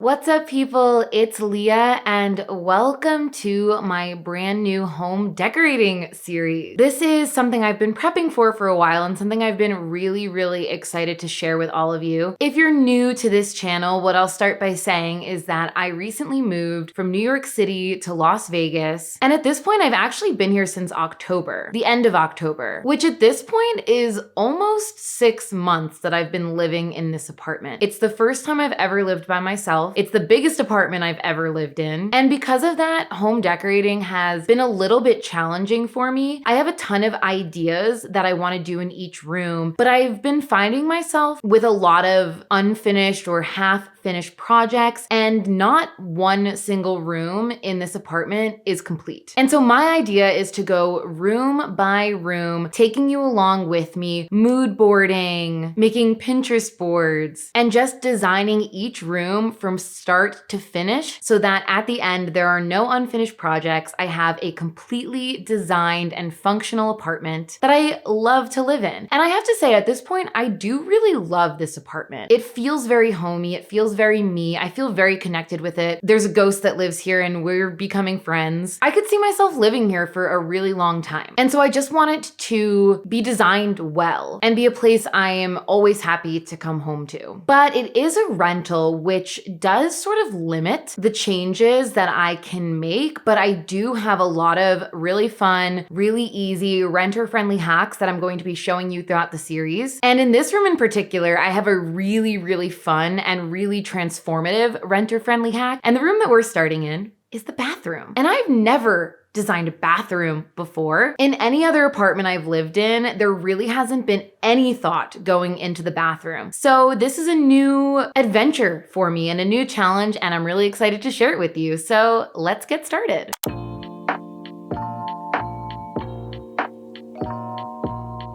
What's up, people? It's Leah, and welcome to my brand new home decorating series. This is something I've been prepping for a while and something I've been really excited to share with all of you. If you're new to this channel, what I'll start by saying is that I recently moved from New York City to Las Vegas, and at this point I've actually been here since October, the end of October, which at this point is almost 6 months that I've been living in this apartment. It's the first time I've ever lived by myself. It's the biggest apartment I've ever lived in. And because of that, home decorating has been a little bit challenging for me. I have a ton of ideas that I want to do in each room, but I've been finding myself with a lot of unfinished or half-finished projects, and not one single room in this apartment is complete. And so my idea is to go room by room, taking you along with me, mood boarding, making Pinterest boards, and just designing each room from start to finish so that at the end there are no unfinished projects. I have a completely designed and functional apartment that I love to live in. And I have to say, at this point, I do really love this apartment. It feels very homey. It feels very me. I feel very connected with it. There's a ghost that lives here and we're becoming friends. I could see myself living here for a really long time. And so I just want it to be designed well and be a place I am always happy to come home to. But it is a rental, which does sort of limit the changes that I can make, but I do have a lot of really fun, really easy renter-friendly hacks that I'm going to be showing you throughout the series. And in this room in particular, I have a really fun and really transformative renter-friendly hack. And the room that we're starting in is the bathroom. And I've never designed a bathroom before. In any other apartment I've lived in, there really hasn't been any thought going into the bathroom. So this is a new adventure for me and a new challenge, and I'm really excited to share it with you. So let's get started.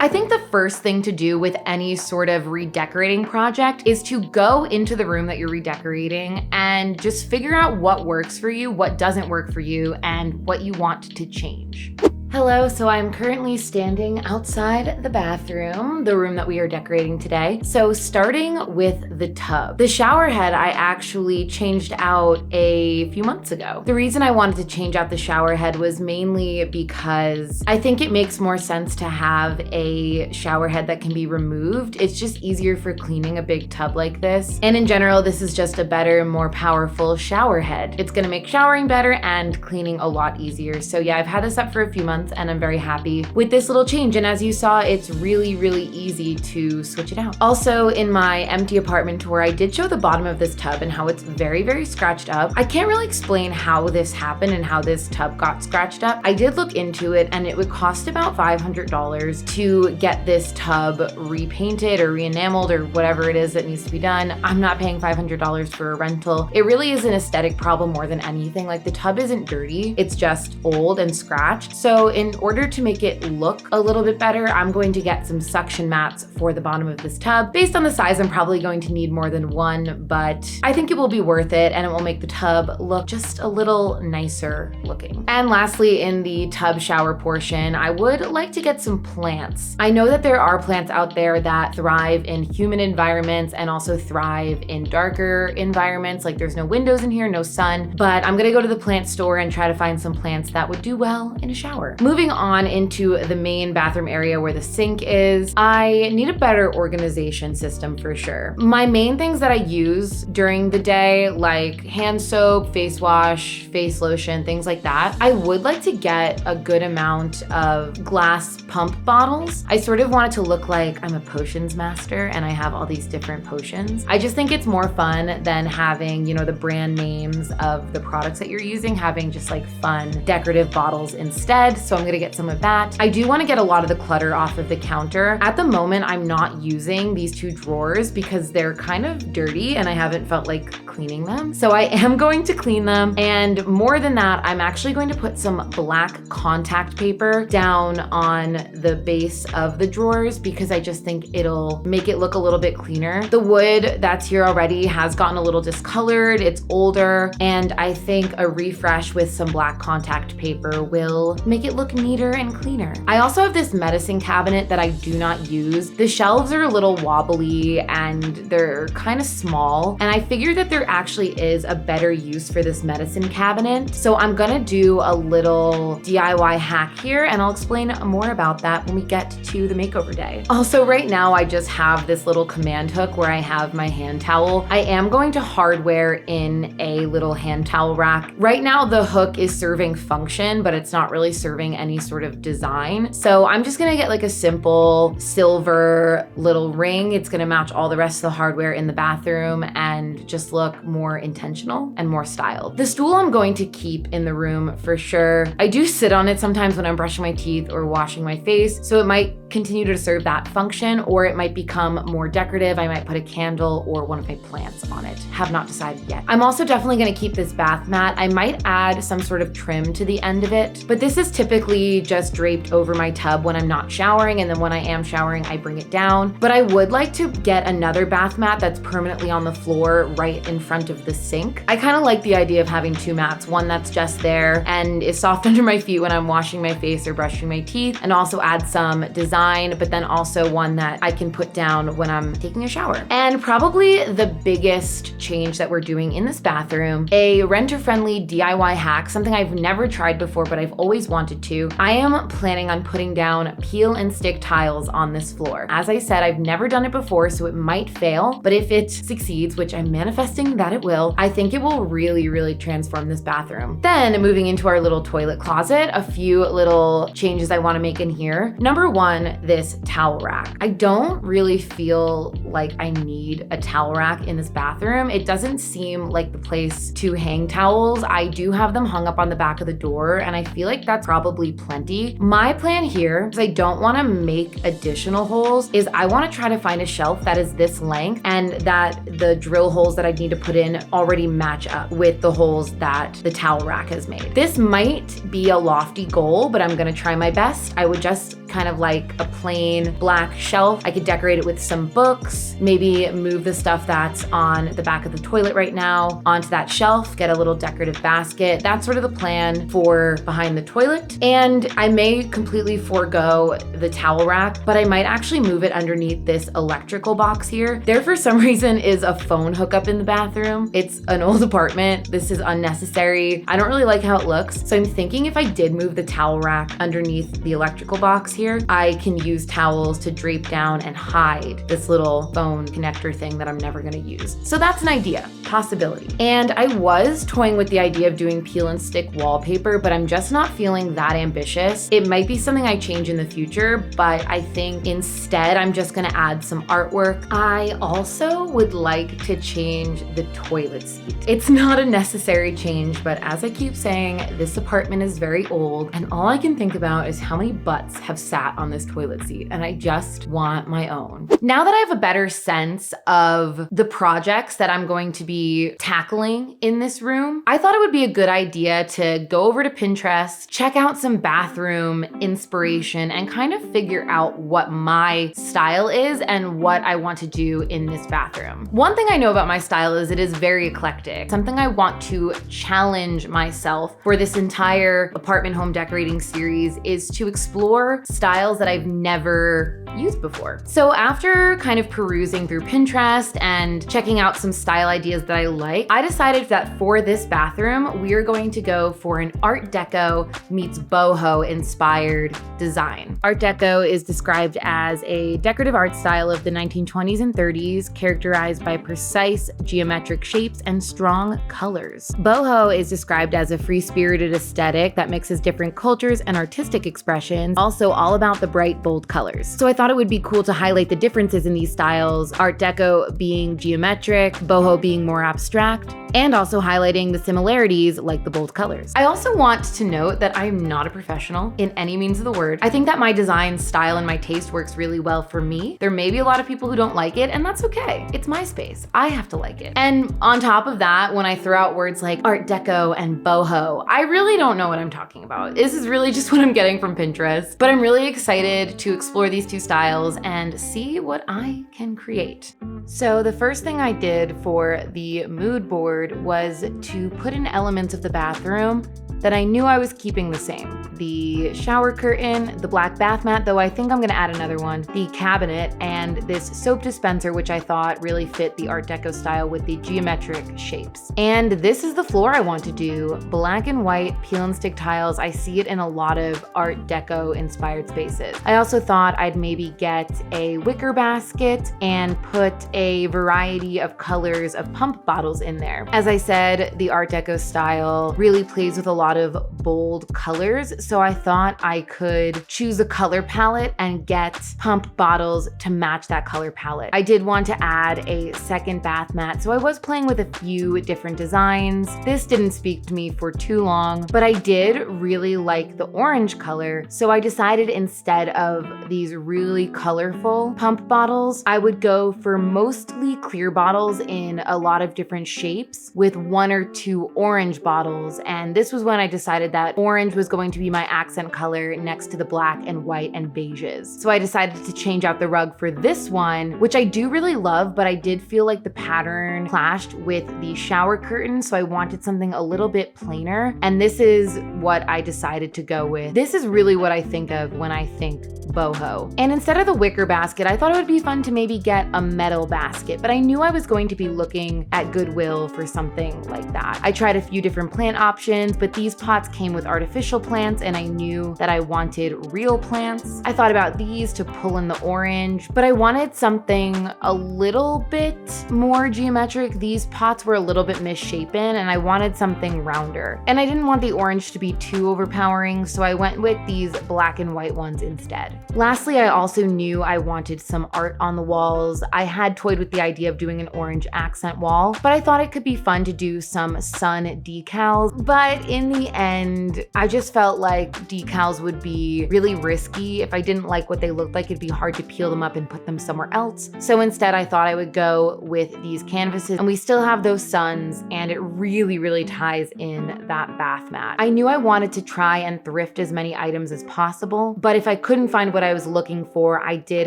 I think the first thing to do with any sort of redecorating project is to go into the room that you're redecorating and just figure out what works for you, what doesn't work for you, and what you want to change. Hello, so I'm currently standing outside the bathroom, the room that we are decorating today. So starting with the tub. The shower head I actually changed out a few months ago. The reason I wanted to change out the shower head was mainly because I think it makes more sense to have a shower head that can be removed. It's just easier for cleaning a big tub like this. And in general, this is just a better, more powerful shower head. It's gonna make showering better and cleaning a lot easier. So yeah, I've had this up for a few months and I'm very happy with this little change. And as you saw, it's really easy to switch it out. Also, in my empty apartment tour, I did show the bottom of this tub and how it's very scratched up. I can't really explain how this happened and how this tub got scratched up. I did look into it and it would cost about $500 to get this tub repainted or re-enameled or whatever it is that needs to be done. I'm not paying $500 for a rental. It really is an aesthetic problem more than anything. Like, the tub isn't dirty, it's just old and scratched. So in order to make it look a little bit better, I'm going to get some suction mats for the bottom of this tub. Based on the size, I'm probably going to need more than one, but I think it will be worth it and it will make the tub look just a little nicer looking. And lastly, in the tub shower portion, I would like to get some plants. I know that there are plants out there that thrive in humid environments and also thrive in darker environments, like there's no windows in here, no sun, but I'm gonna go to the plant store and try to find some plants that would do well in a shower. Moving on into the main bathroom area where the sink is, I need a better organization system for sure. My main things that I use during the day, like hand soap, face wash, face lotion, things like that, I would like to get a good amount of glass pump bottles. I sort of want it to look like I'm a potions master and I have all these different potions. I just think it's more fun than having, you know, the brand names of the products that you're using, having just like fun decorative bottles instead. So I'm gonna get some of that. I do want to get a lot of the clutter off of the counter. At the moment, I'm not using these two drawers because they're kind of dirty and I haven't felt like cleaning them. So I am going to clean them. And more than that, I'm actually going to put some black contact paper down on the base of the drawers because I just think it'll make it look a little bit cleaner. The wood that's here already has gotten a little discolored. It's older. And I think a refresh with some black contact paper will make it it look neater and cleaner. I also have this medicine cabinet that I do not use. The shelves are a little wobbly and they're kind of small, and I figured that there actually is a better use for this medicine cabinet. So I'm gonna do a little DIY hack here, and I'll explain more about that when we get to the makeover day. Also, right now I just have this little command hook where I have my hand towel. I am going to hardware in a little hand towel rack. Right now the hook is serving function, but it's not really serving any sort of design. So I'm just gonna get like a simple silver little ring. It's gonna match all the rest of the hardware in the bathroom and just look more intentional and more styled. The stool I'm going to keep in the room for sure. I do sit on it sometimes when I'm brushing my teeth or washing my face, so it might continue to serve that function, or it might become more decorative. I might put a candle or one of my plants on it. Have not decided yet. I'm also definitely gonna keep this bath mat. I might add some sort of trim to the end of it, but this is typically just draped over my tub when I'm not showering, and then when I am showering, I bring it down. But I would like to get another bath mat that's permanently on the floor right in front of the sink. I kind of like the idea of having two mats, one that's just there and is soft under my feet when I'm washing my face or brushing my teeth, and also add some design, but then also one that I can put down when I'm taking a shower. And probably the biggest change that we're doing in this bathroom, a renter-friendly DIY hack, something I've never tried before, but I've always wanted to. I am planning on putting down peel and stick tiles on this floor. As I said, I've never done it before, so it might fail, but if it succeeds, which I'm manifesting that it will, I think it will really, really transform this bathroom. Then moving into our little toilet closet, a few little changes I want to make in here. Number one, this towel rack. I don't really feel like I need a towel rack in this bathroom. It doesn't seem like the place to hang towels. I do have them hung up on the back of the door, and I feel like that's probably plenty. My plan here, because I don't want to make additional holes, is I want to try to find a shelf that is this length and that the drill holes that I need to put in already match up with the holes that the towel rack has made. This might be a lofty goal, but I'm gonna try my best. I would just kind of like a plain black shelf. I could decorate it with some books, maybe move the stuff that's on the back of the toilet right now onto that shelf, get a little decorative basket. That's sort of the plan for behind the toilet. And I may completely forego the towel rack, but I might actually move it underneath this electrical box here. There, for some reason, is a phone hookup in the bathroom. It's an old apartment. This is unnecessary. I don't really like how it looks. So I'm thinking if I did move the towel rack underneath the electrical box here, I can use towels to drape down and hide this little phone connector thing that I'm never gonna use. So that's an idea, possibility. And I was toying with the idea of doing peel and stick wallpaper, but I'm just not feeling that ambitious. It might be something I change in the future, but I think instead I'm just gonna add some artwork. I also would like to change the toilet seat. It's not a necessary change, but as I keep saying, this apartment is very old, and all I can think about is how many butts have sat on this toilet seat, and I just want my own. Now that I have a better sense of the projects that I'm going to be tackling in this room, I thought it would be a good idea to go over to Pinterest, check out some bathroom inspiration, and kind of figure out what my style is and what I want to do in this bathroom. One thing I know about my style is it is very eclectic. Something I want to challenge myself for this entire apartment home decorating series is to explore styles that I've never used before. So after kind of perusing through Pinterest and checking out some style ideas that I like, I decided that for this bathroom, we are going to go for an Art Deco meets boho inspired design. Art Deco is described as a decorative art style of the 1920s and 30s, characterized by precise geometric shapes and strong colors. Boho is described as a free-spirited aesthetic that mixes different cultures and artistic expressions, also all about the bright, bold colors. So I thought it would be cool to highlight the differences in these styles, Art Deco being geometric, boho being more abstract, and also highlighting the similarities like the bold colors. I also want to note that I am not a professional in any means of the word. I think that my design style and my taste works really well for me. There may be a lot of people who don't like it, and that's okay. It's my space. I have to like it. And on top of that, when I throw out words like Art Deco and boho, I really don't know what I'm talking about. This is really just what I'm getting from Pinterest, but I'm really excited to explore these two styles and see what I can create. So the first thing I did for the mood board was to put in elements of the bathroom that I knew I was keeping the same. The shower curtain, the black bath mat, though I think I'm gonna add another one, the cabinet, and this soap dispenser, which I thought really fit the Art Deco style with the geometric shapes. And this is the floor I want to do. Black and white peel and stick tiles. I see it in a lot of Art Deco inspired spaces. I also thought I'd maybe get a wicker basket and put a variety of colors of pump bottles in there. As I said, the Art Deco style really plays with a lot of bold colors, so I thought I could choose a color palette and get pump bottles to match that color palette. I did want to add a second bath mat, so I was playing with a few different designs. This didn't speak to me for too long, but I did really like the orange color, so I decided instead of these really colorful pump bottles, I would go for mostly clear bottles in a lot of different shapes with 1 or 2 orange bottles. And this was when I decided that orange was going to be my accent color next to the black and white and beiges. So I decided to change out the rug for this one, which I do really love, but I did feel like the pattern clashed with the shower curtain, so I wanted something a little bit plainer. And this is what I decided to go with. This is really what I think of when I think boho. And instead of the wicker basket, I thought it would be fun to maybe get a metal basket, but I knew I was going to be looking at Goodwill for something like that. I tried a few different plant options, but these pots came with artificial plants and I knew that I wanted real plants. I thought about these to pull in the orange, but I wanted something a little bit more geometric. These pots were a little bit misshapen and I wanted something rounder. And I didn't want the orange to be too overpowering, so I went with these black and white ones instead. Lastly, I also knew I wanted some art on the walls. I had toyed with the idea of doing an orange accent wall, but I thought it could be fun to do some sun decals. But in the end, I just felt like decals would be really risky. If I didn't like what they looked like, it'd be hard to peel them up and put them somewhere else. So instead, I thought I would go with these canvases, and we still have those suns, and it really, really ties in that bath mat. I knew I wanted to try and thrift as many items as possible, but if I couldn't find what I was looking for, I did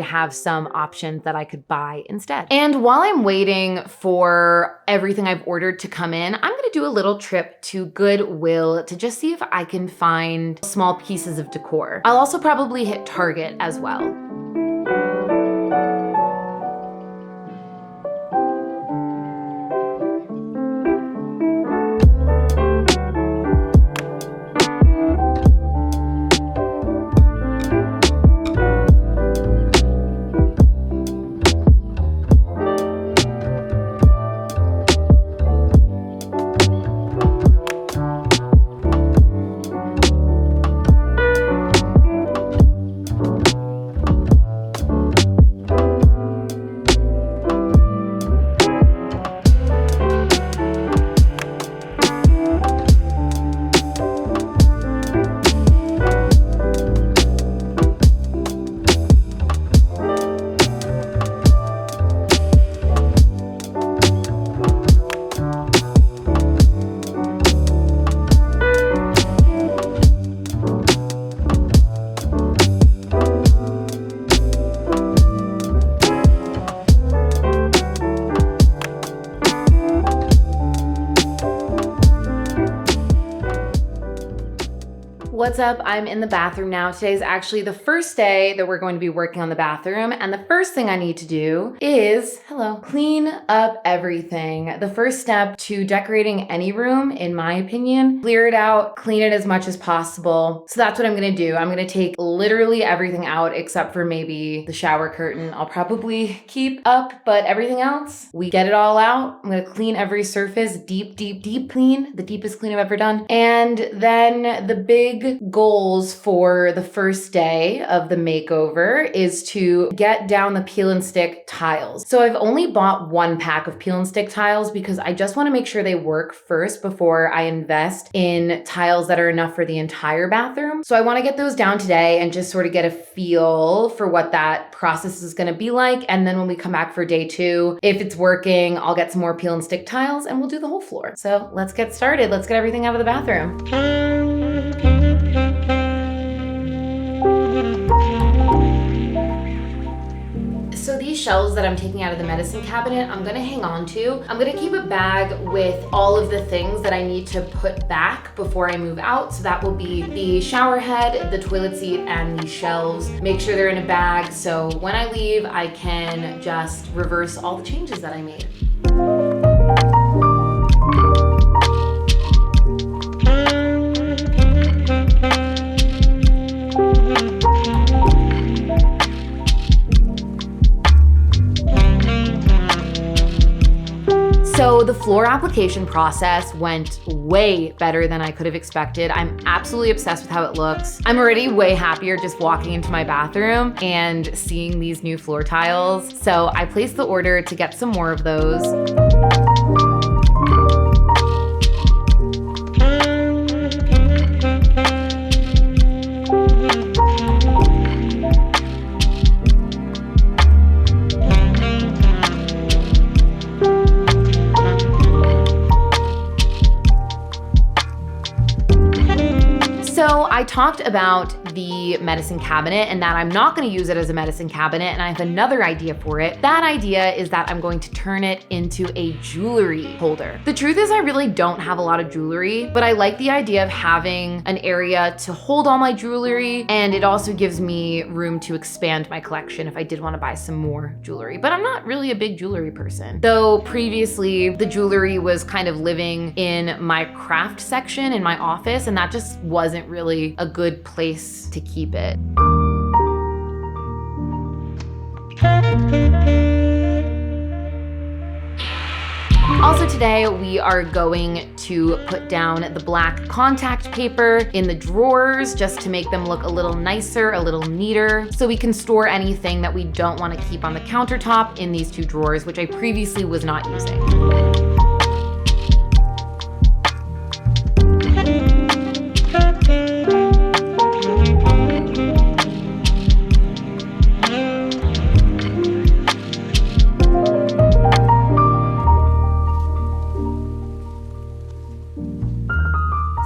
have some options that I could buy instead. And while I'm waiting for everything I've ordered to come in, I'm gonna do a little trip to Goodwill to just see if I can find small pieces of decor. I'll also probably hit Target as well. What's up? I'm in the bathroom now. Today is actually the first day that we're going to be working on the bathroom, and the first thing I need to do is, clean up everything. The first step to decorating any room, in my opinion, clear it out, clean it as much as possible. So that's what I'm gonna do. I'm gonna take literally everything out except for maybe the shower curtain. I'll probably keep up, but everything else, we get it all out. I'm gonna clean every surface, deep clean, the deepest clean I've ever done. And then the big goals for the first day of the makeover is to get down the peel and stick tiles. So I've only bought 1 pack of peel and stick tiles because I just want to make sure they work first before I invest in tiles that are enough for the entire bathroom. So I want to get those down today and just sort of get a feel for what that process is going to be like. And then when we come back for day 2, if it's working, I'll get some more peel and stick tiles and we'll do the whole floor. So let's get started. Let's get everything out of the bathroom. So these these shelves that I'm taking out of the medicine cabinet, I'm gonna hang on to. I'm gonna keep a bag with all of the things that I need to put back before I move out. So that will be the shower head, the toilet seat, and these shelves. Make sure they're in a bag so when I leave, I can just reverse all the changes that I made. So the floor application process went way better than I could have expected. I'm absolutely obsessed with how it looks. I'm already way happier just walking into my bathroom and seeing these new floor tiles. So I placed the order to get some more of those. So I talked about the medicine cabinet and that I'm not gonna use it as a medicine cabinet, and I have another idea for it. That idea is that I'm going to turn it into a jewelry holder. The truth is I really don't have a lot of jewelry, but I like the idea of having an area to hold all my jewelry, and it also gives me room to expand my collection if I did wanna buy some more jewelry. But I'm not really a big jewelry person. Though previously the jewelry was kind of living in my craft section in my office, and that just wasn't really a good place to keep it. Also today, we are going to put down the black contact paper in the drawers just to make them look a little nicer, a little neater, so we can store anything that we don't want to keep on the countertop in these two drawers, which I previously was not using.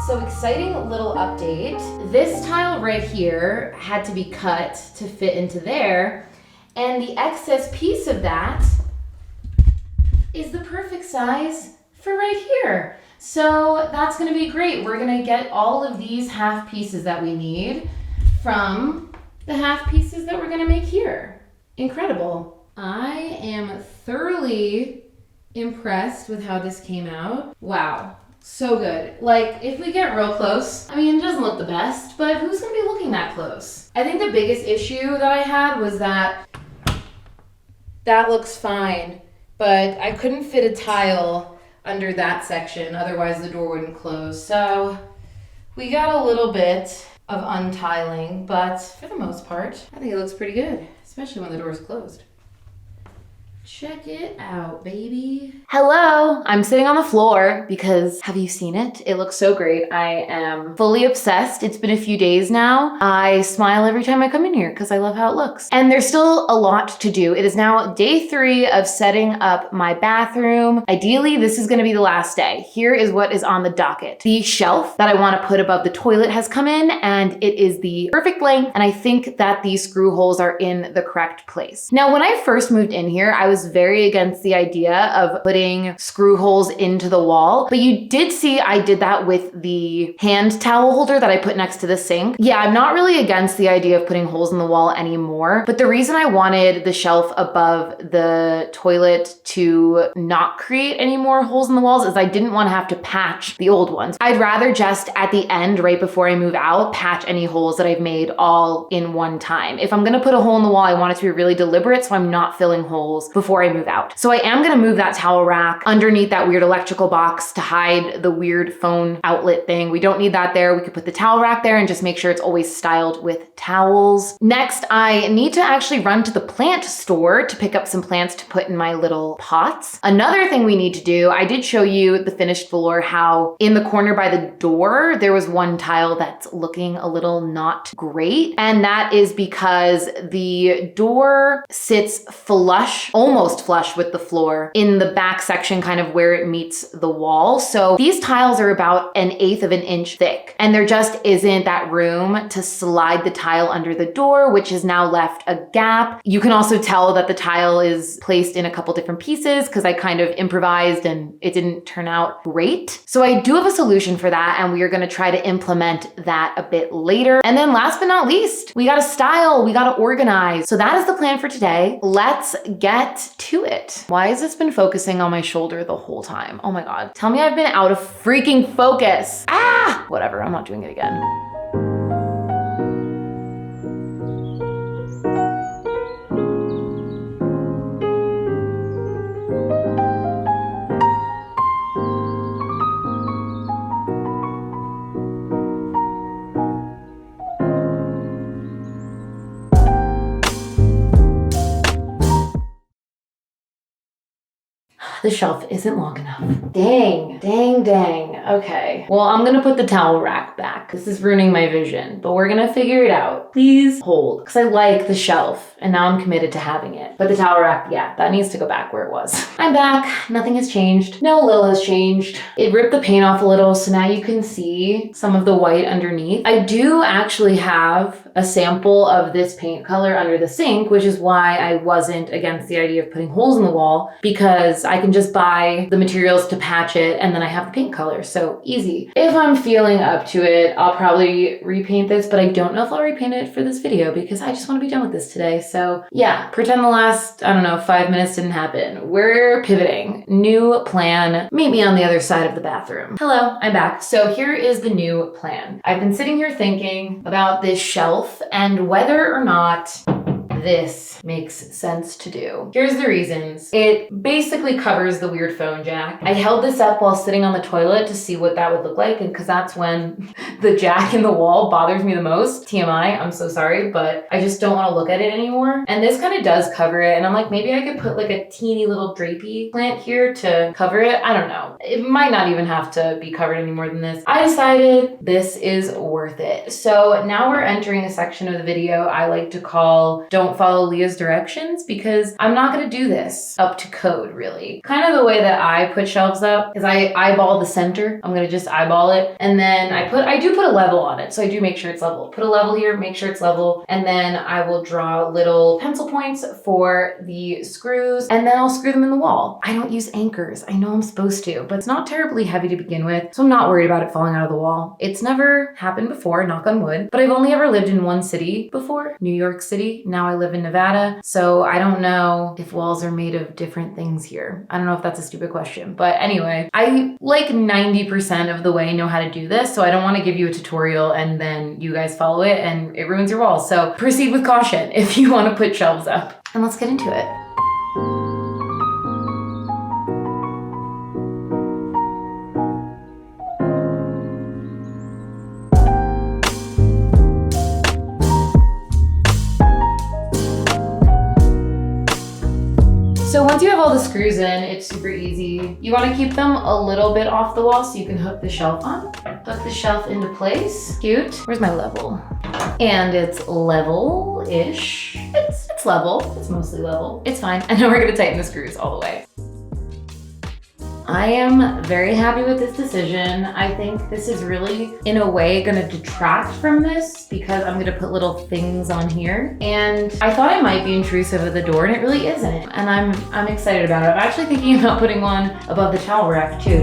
So exciting little update. This tile right here had to be cut to fit into there, and the excess piece of that is the perfect size for right here. So that's gonna be great. We're gonna get all of these half pieces that we need from the half pieces that we're gonna make here. Incredible. I am thoroughly impressed with how this came out. Wow. So good. Like, if we get real close, I mean, it doesn't look the best, but who's gonna be looking that close? I think the biggest issue that I had was that looks fine, but I couldn't fit a tile under that section, otherwise the door wouldn't close. So we got a little bit of untiling, but for the most part, I think it looks pretty good, especially when the door's closed. Check it out, baby. Hello, I'm sitting on the floor because have you seen it? It looks so great. I am fully obsessed. It's been a few days now. I smile every time I come in here because I love how it looks. And there's still a lot to do. It is now day 3 of setting up my bathroom. Ideally, this is gonna be the last day. Here is what is on the docket. The shelf that I wanna put above the toilet has come in, and it is the perfect length, and I think that these screw holes are in the correct place. Now, when I first moved in here, I was very against the idea of putting screw holes into the wall, but you did see I did that with the hand towel holder that I put next to the sink. Yeah, I'm not really against the idea of putting holes in the wall anymore, but the reason I wanted the shelf above the toilet to not create any more holes in the walls is I didn't want to have to patch the old ones. I'd rather just at the end, right before I move out, patch any holes that I've made all in one time. If I'm gonna put a hole in the wall, I want it to be really deliberate so I'm not filling holes before I move out. So I am gonna move that towel rack underneath that weird electrical box to hide the weird phone outlet thing. We don't need that there. We could put the towel rack there and just make sure it's always styled with towels. Next, I need to actually run to the plant store to pick up some plants to put in my little pots. Another thing we need to do, I did show you the finished floor, how in the corner by the door, there was one tile that's looking a little not great. And that is because the door sits flush, almost almost flush with the floor in the back section, kind of where it meets the wall. So these tiles are about 1/8 of an inch thick, and there just isn't that room to slide the tile under the door, which has now left a gap. You can also tell that the tile is placed in a couple different pieces because I kind of improvised and it didn't turn out great. So I do have a solution for that, and we are gonna try to implement that a bit later. And then last but not least, we gotta style, we gotta organize. So that is the plan for today. Let's get to it. Why has this been focusing on my shoulder the whole time? Oh my God. Tell me I've been out of freaking focus. Ah, whatever, I'm not doing it again. The shelf isn't long enough. Dang, dang, dang. Okay. Well, I'm gonna put the towel rack back. This is ruining my vision, but we're gonna figure it out. Please hold, because I like the shelf and now I'm committed to having it. But the towel rack, yeah, that needs to go back where it was. I'm back. Nothing has changed. No little has changed. It ripped the paint off a little, so now you can see some of the white underneath. I do actually have a sample of this paint color under the sink, which is why I wasn't against the idea of putting holes in the wall, because I can just buy the materials to patch it and then I have the paint color, so easy. If I'm feeling up to it, I'll probably repaint this, but I don't know if I'll repaint it for this video because I just want to be done with this today. So yeah, pretend the last, I don't know, 5 minutes didn't happen. We're pivoting. New plan. Meet me on the other side of the bathroom. Hello, I'm back. So here is the new plan. I've been sitting here thinking about this shelf and whether or not this makes sense to do. Here's the reasons. It basically covers the weird phone jack. I held this up while sitting on the toilet to see what that would look like, and because that's when the jack in the wall bothers me the most. TMI, I'm so sorry, but I just don't want to look at it anymore. And this kind of does cover it, and I'm like, maybe I could put like a teeny little drapey plant here to cover it. I don't know. It might not even have to be covered any more than this. I decided this is worth it. So now we're entering a section of the video I like to call Don't Follow Leah's Directions, because I'm not gonna do this up to code, really. Kind of the way that I put shelves up is I eyeball the center. I'm gonna just eyeball it. And then I do put a level on it, so I do make sure it's level. Put a level here, make sure it's level. And then I will draw little pencil points for the screws, and then I'll screw them in the wall. I don't use anchors. I know I'm supposed to, but it's not terribly heavy to begin with, so I'm not worried about it falling out of the wall. It's never happened before, knock on wood, but I've only ever lived in one city before, New York City. Now I live in Nevada, so I don't know if walls are made of different things here. I don't know if that's a stupid question, but anyway, I like 90% of the way know how to do this, so I don't want to give you a tutorial and then you guys follow it and it ruins your walls. So proceed with caution if you want to put shelves up. And let's get into it. So once you have all the screws in, it's super easy. You want to keep them a little bit off the wall so you can hook the shelf on. Hook the shelf into place. Cute. Where's my level? And it's level-ish. It's level. It's mostly level. It's fine. And then we're gonna tighten the screws all the way. I am very happy with this decision. I think this is really, in a way, gonna detract from this because I'm gonna put little things on here. And I thought it might be intrusive of the door, and it really isn't. And I'm excited about it. I'm actually thinking about putting one above the towel rack too.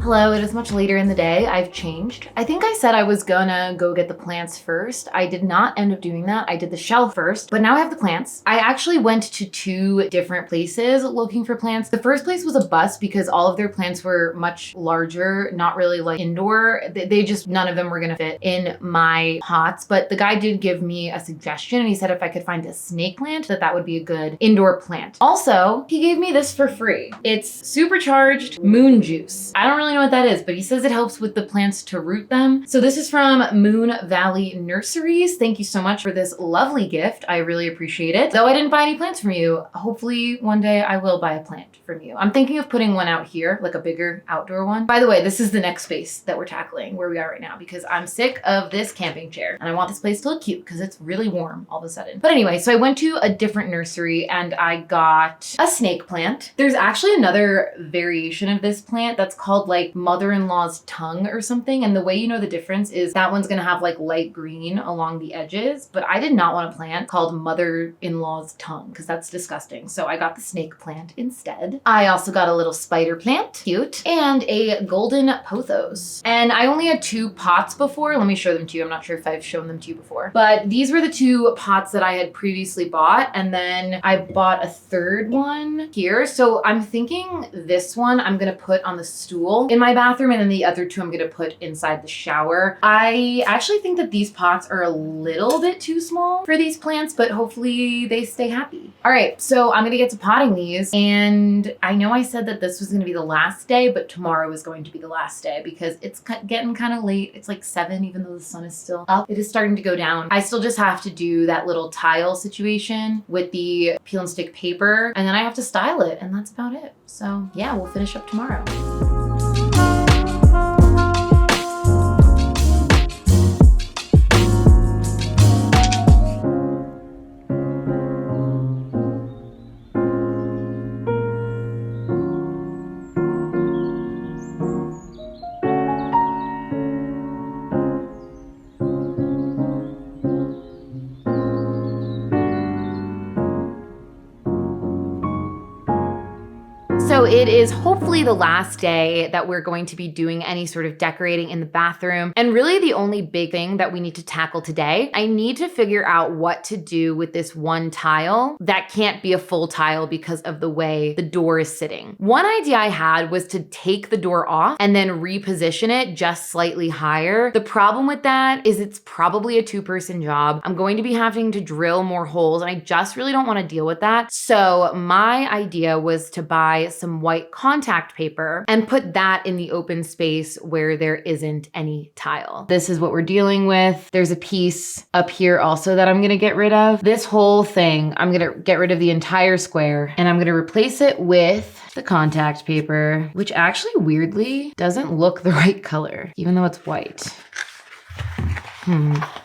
Hello, So it is much later in the day. I've changed. I think I said I was gonna go get the plants first. I did not end up doing that. I did the shelf first, but now I have the plants. I actually went to 2 different places looking for plants. The first place was a bust because all of their plants were much larger, not really like indoor. They just, none of them were gonna fit in my pots, but the guy did give me a suggestion and he said if I could find a snake plant, that would be a good indoor plant. Also, he gave me this for free. It's supercharged moon juice. I don't really know what that is, but he says it helps with the plants to root them. So this is from Moon Valley Nurseries. Thank you so much for this lovely gift. I really appreciate it. Though I didn't buy any plants from you, hopefully one day I will buy a plant from you. I'm thinking of putting one out here, like a bigger outdoor one. By the way, this is the next space that we're tackling where we are right now because I'm sick of this camping chair and I want this place to look cute because it's really warm all of a sudden. But anyway, so I went to a different nursery and I got a snake plant. There's actually another variation of this plant that's called like mother-in-law's tongue or something. And the way you know the difference is that one's gonna have like light green along the edges, but I did not want a plant called mother-in-law's tongue because that's disgusting. So I got the snake plant instead. I also got a little spider plant, cute, and a golden pothos. And I only had 2 pots before. Let me show them to you. I'm not sure if I've shown them to you before, but these were the 2 pots that I had previously bought. And then I bought a third one here. So I'm thinking this one I'm gonna put on the stool in my bathroom and then the other 2 I'm gonna put inside the shower. I actually think that these pots are a little bit too small for these plants, but hopefully they stay happy. All right, so I'm gonna get to potting these. And I know I said that this was gonna be the last day, but tomorrow is going to be the last day because it's getting kind of late. It's like 7, even though the sun is still up. It is starting to go down. I still just have to do that little tile situation with the peel and stick paper, and then I have to style it, and that's about it. So yeah, we'll finish up tomorrow. So it is hopefully the last day that we're going to be doing any sort of decorating in the bathroom. And really the only big thing that we need to tackle today, I need to figure out what to do with this one tile that can't be a full tile because of the way the door is sitting. One idea I had was to take the door off and then reposition it just slightly higher. The problem with that is it's probably a 2-person job. I'm going to be having to drill more holes and I just really don't want to deal with that. So my idea was to buy some white contact paper and put that in the open space where there isn't any tile. This is what we're dealing with. There's a piece up here also that I'm gonna get rid of. This whole thing, I'm gonna get rid of the entire square and I'm gonna replace it with the contact paper, which actually weirdly doesn't look the right color, even though it's white.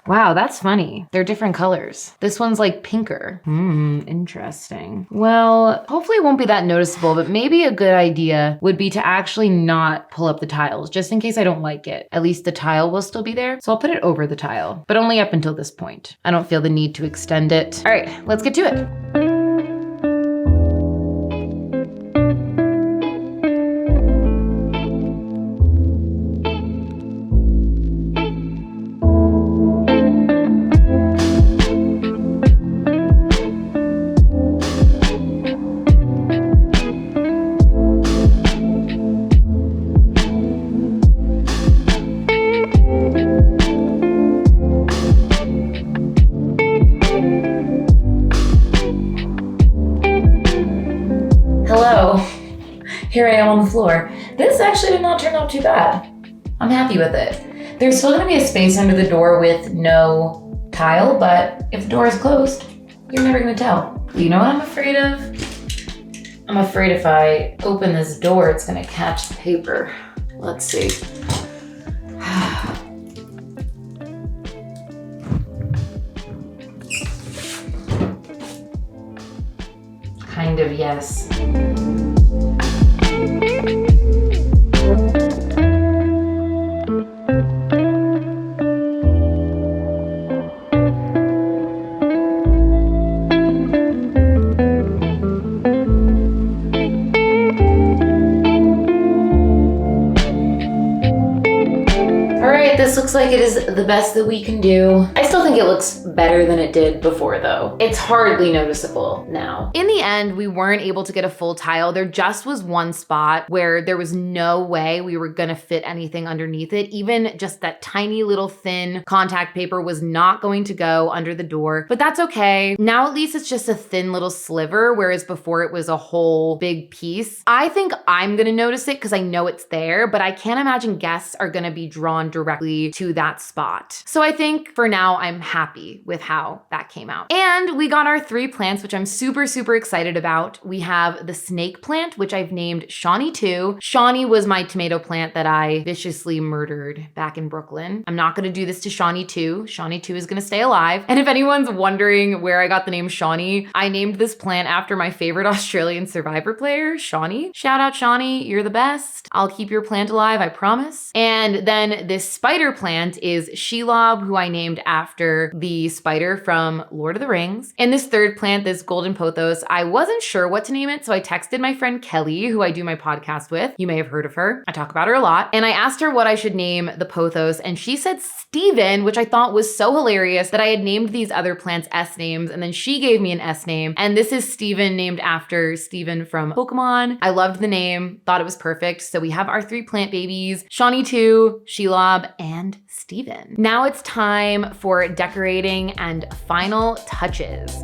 Wow, that's funny. They're different colors. This one's like pinker. Interesting. Well, hopefully it won't be that noticeable, but maybe a good idea would be to actually not pull up the tiles, just in case I don't like it. At least the tile will still be there, so I'll put it over the tile, but only up until this point. I don't feel the need to extend it. All right, let's get to it. Here I am on the floor. This actually did not turn out too bad. I'm happy with it. There's still gonna be a space under the door with no tile, but if the door is closed, you're never gonna tell. You know what I'm afraid of? I'm afraid if I open this door, it's gonna catch the paper. Let's see. Kind of, yes. like it is the best that we can do. I still think it looks better than it did before though. It's hardly noticeable now. In the end, we weren't able to get a full tile. There just was one spot where there was no way we were gonna fit anything underneath it. Even just that tiny little thin contact paper was not going to go under the door, but that's okay. Now at least it's just a thin little sliver, whereas before it was a whole big piece. I think I'm gonna notice it because I know it's there, but I can't imagine guests are gonna be drawn directly to that spot. So I think for now, I'm happy with how that came out. And we got our 3 plants, which I'm super, super excited about. We have the snake plant, which I've named Shawnee 2. Shawnee was my tomato plant that I viciously murdered back in Brooklyn. I'm not gonna do this to Shawnee 2. Shawnee 2 is gonna stay alive. And if anyone's wondering where I got the name Shawnee, I named this plant after my favorite Australian Survivor player, Shawnee. Shout out Shawnee, you're the best. I'll keep your plant alive, I promise. And then this spider plant is Shelob, who I named after the spider from Lord of the Rings. And this third plant, this golden pothos, I wasn't sure what to name it, so I texted my friend Kelly, who I do my podcast with. You may have heard of her. I talk about her a lot. And I asked her what I should name the pothos, and she said Steven, which I thought was so hilarious that I had named these other plants S names, and then she gave me an S name. And this is Steven, named after Steven from Pokemon. I loved the name, thought it was perfect. So we have our 3 plant babies, Shawnee 2, Shelob, and Steven. Now it's time for decorating and final touches.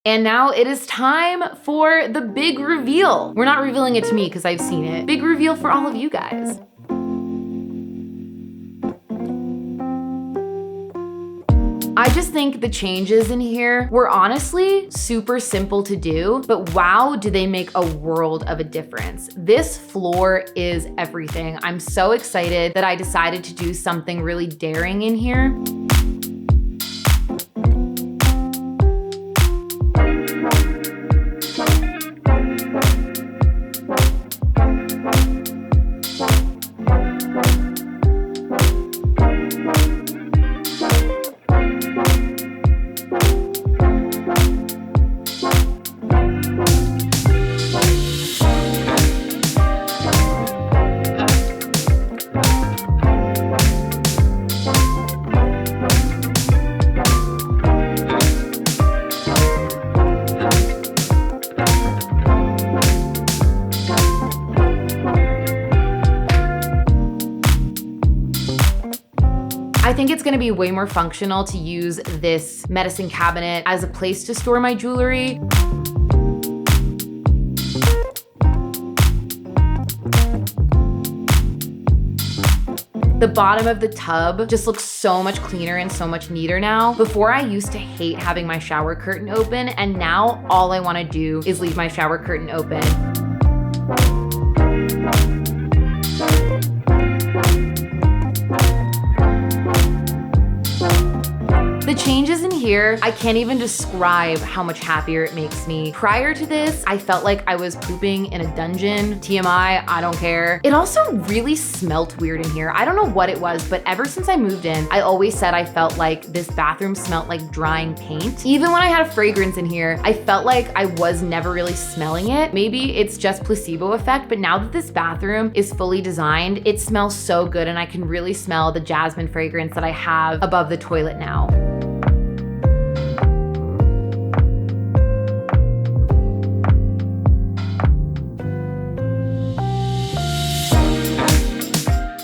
And now it is time for the big reveal. We're not revealing it to me because I've seen it. Big reveal for all of you guys. I just think the changes in here were honestly super simple to do, but wow, do they make a world of a difference. This floor is everything. I'm so excited that I decided to do something really daring in here. I think it's gonna be way more functional to use this medicine cabinet as a place to store my jewelry. The bottom of the tub just looks so much cleaner and so much neater now. Before, I used to hate having my shower curtain open, and now all I wanna do is leave my shower curtain open. The changes in here, I can't even describe how much happier it makes me. Prior to this, I felt like I was pooping in a dungeon. TMI, I don't care. It also really smelt weird in here. I don't know what it was, but ever since I moved in, I always said I felt like this bathroom smelled like drying paint. Even when I had a fragrance in here, I felt like I was never really smelling it. Maybe it's just placebo effect, but now that this bathroom is fully designed, it smells so good and I can really smell the jasmine fragrance that I have above the toilet now.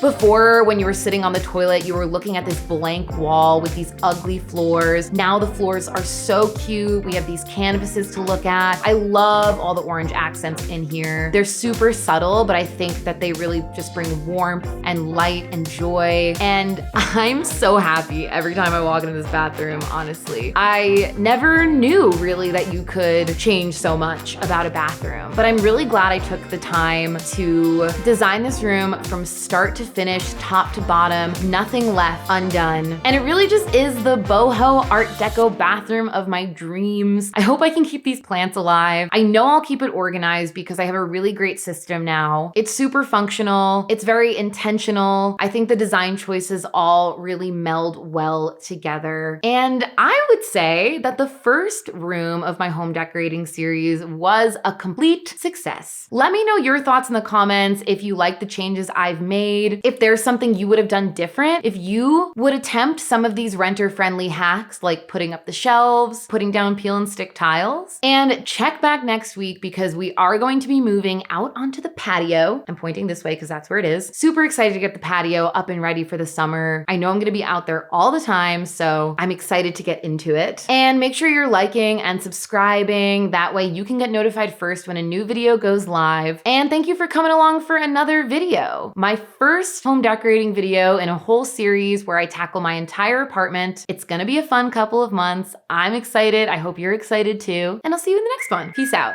Before, when you were sitting on the toilet, you were looking at this blank wall with these ugly floors. Now the floors are so cute. We have these canvases to look at. I love all the orange accents in here. They're super subtle, but I think that they really just bring warmth and light and joy. And I'm so happy every time I walk into this bathroom, honestly. I never knew really that you could change so much about a bathroom, but I'm really glad I took the time to design this room from start to finish, top to bottom, nothing left undone. And it really just is the boho art deco bathroom of my dreams. I hope I can keep these plants alive. I know I'll keep it organized because I have a really great system now. It's super functional. It's very intentional. I think the design choices all really meld well together. And I would say that the first room of my home decorating series was a complete success. Let me know your thoughts in the comments if you like the changes I've made, if there's something you would have done different, if you would attempt some of these renter-friendly hacks like putting up the shelves, putting down peel and stick tiles. And check back next week because we are going to be moving out onto the patio. I'm pointing this way because that's where it is. Super excited to get the patio up and ready for the summer. I know I'm gonna be out there all the time, so I'm excited to get into it. And make sure you're liking and subscribing. That way you can get notified first when a new video goes live. And thank you for coming along for another video. My first home decorating video in a whole series where I tackle my entire apartment. It's gonna be a fun couple of months. I'm excited. I hope you're excited too. And I'll see you in the next one. Peace out.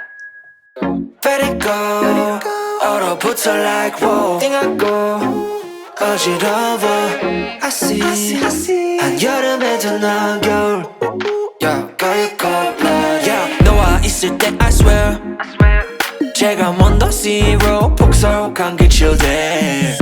Let it go. 얼어붙어 like whoa. 띵하고 어지러워. I see. 한여름에도 넌 겨울. Yeah, girl, yeah. 너와 있을 때 I swear. 제가 먼저 zero 폭설한 그 chill there.